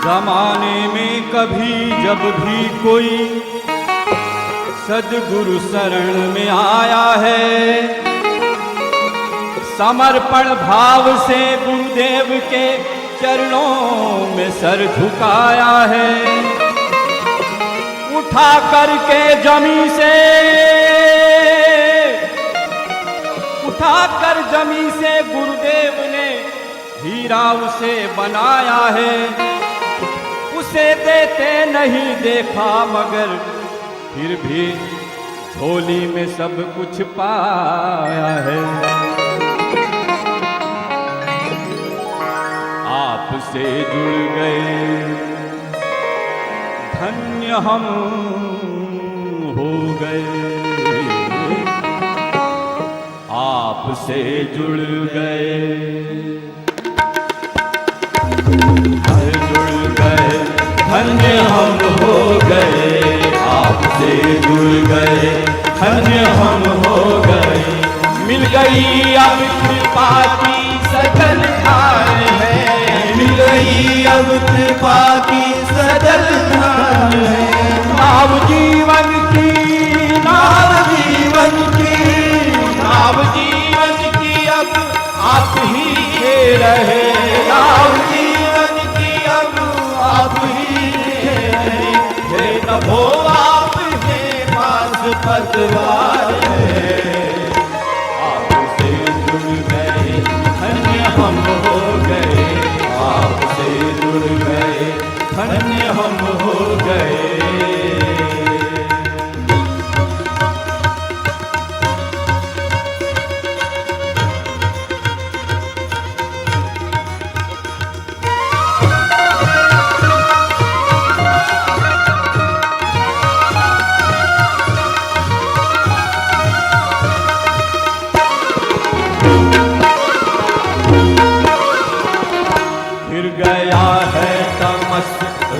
जमाने में कभी जब भी कोई सद्गुरु शरण में आया है, समर्पण भाव से गुरुदेव के चरणों में सर झुकाया है। उठा करके जमी से गुरुदेव ने हीरा उसे बनाया है। उसे देते नहीं देखा मगर फिर भी झोली में सब कुछ पाया है। आपसे जुड़ गए धन्य हम हो गए, आपसे जुड़ गए धन्य हम हो गए, आपसे जुड़ गए धन्य हम हो गए। मिल गई अब कृपा की सकल धार है, मिल गई अब कृपा की सकल धार है। नाव जीवन की, नाव जीवन की, नाव जीवन की अब आप ही के रहे, नाव जीवन की अब आप ही हे नभो आपके पास पतवार है। आपसे जुड़ गए धन्य हम हो गए, आपसे जुड़ गए धन्य हम हो गए। गया है तमस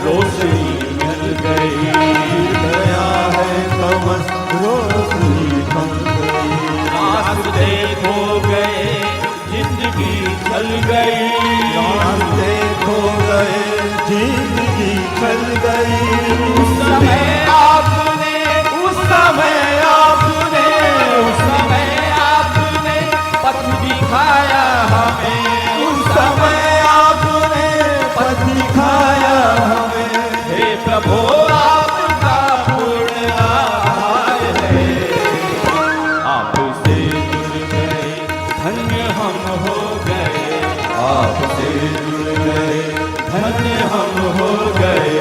रोशनी मिल गई, गया है तमस रोशनी थम गई। रास्ते खो गए जिंदगी चल गई, रास्ते खो गए जिंदगी चल गई। उस समय आपने, उस समय आपने, उस समय आपने पथ दिखाया हमें, उस समय दिखाया हमें। हे प्रभु आपका पूर्ण आभार है। आपसे जुड़ गए धन्य हम हो गए, आपसे जुड़ गए धन्य हम हो गए।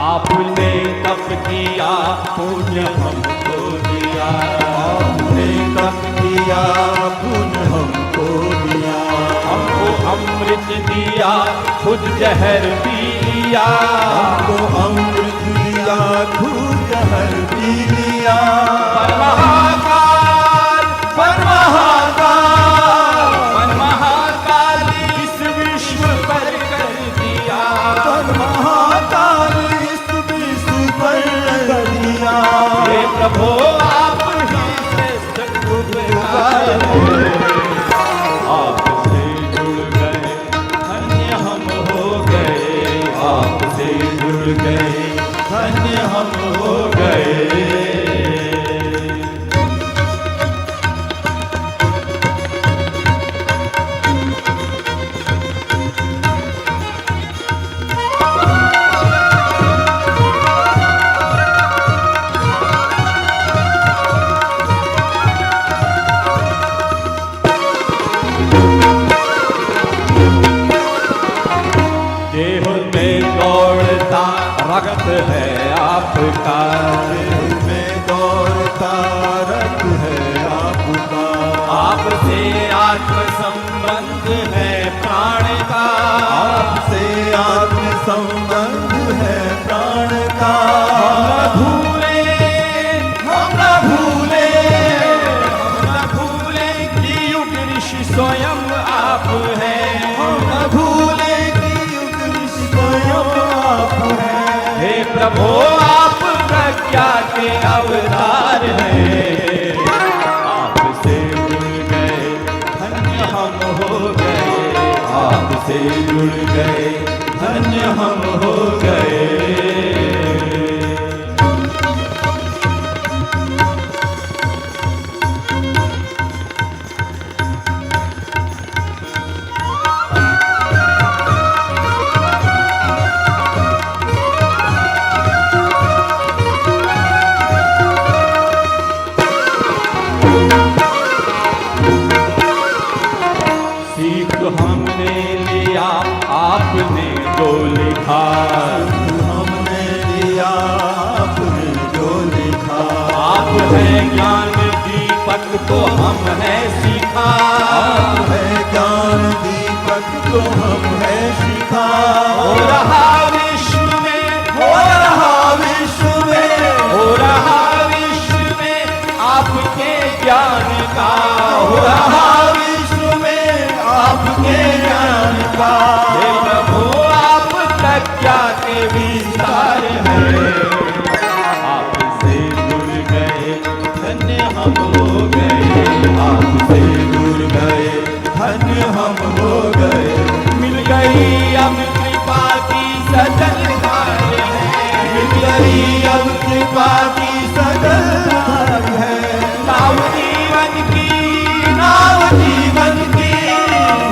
आपने तप किया पुण्य हमको दिया, आपने तप किया पुण्य हमको दिया। हमको अमृत दिया खुद जहर पी लिया, हमको अमृत दिया खुद जहर पी लिया। पर महाकाल, पर महाकाल, पर महाकाल इस विश्व पर कर दिया, पर महाकाल इस विश्व पर कर दिया। हे प्रभु आप ही श्रेष्ठ उपकार है। आपसे जुड़ गए धन्य हम हो गए, आपसे जुड़ गए धन्य हम हो गए। देह में दौड़ता रक्त है आपका, देह में दौड़ता रक्त है आपका। आपसे आत्म संबंध है प्राण का, आपसे आत्म संबंध है प्राण का। हम प्रभु आप प्रज्ञा के अवतार हैं, आपसे जुड़ गए धन्य हम हो गए, आपसे जुड़ गए धन्य हम हो गए। सीख हमने लिया आपने जो लिखा, हमने लिया आपने जो लिखा। आप है ज्ञान दीपक तो हम है शिखा, आप है ज्ञान दीपक तो हम है शिखा। हो रहा विश्व में, हो रहा विश्व में, हो रहा विश्व में आपके ज्ञान का, हो रहा रहा विश्व में आपके ज्ञान का। हे प्रभु आप प्रज्ञा के विस्तार हैं, आपसे जुड़ गए धन्य हम हो गए, आपसे जुड़ गए धन्य हम हो गए। मिल गई अब कृपा की सजल धार है, मिल गई अब कृपा की सजल धार है। नाव जीवन की, नाव जीवन की,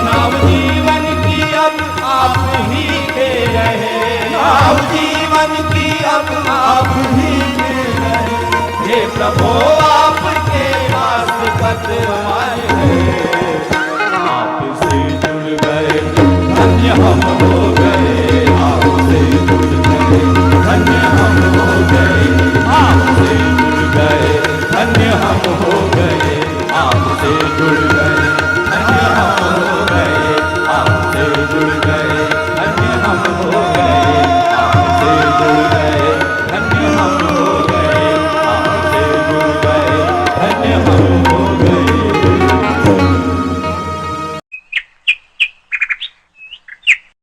नाव जीवन की अब आप ही दे रहे, नाव जीवन की अब आप ही दे रहे। हे प्रभु आपके पास पतवार है, आपसे जुड़ गए धन्य हम हो गए, आपसे जुड़ गए धन्य हम हो गए। आपसे जुड़ गए धन्य हम हो गए, आपसे जुड़ गए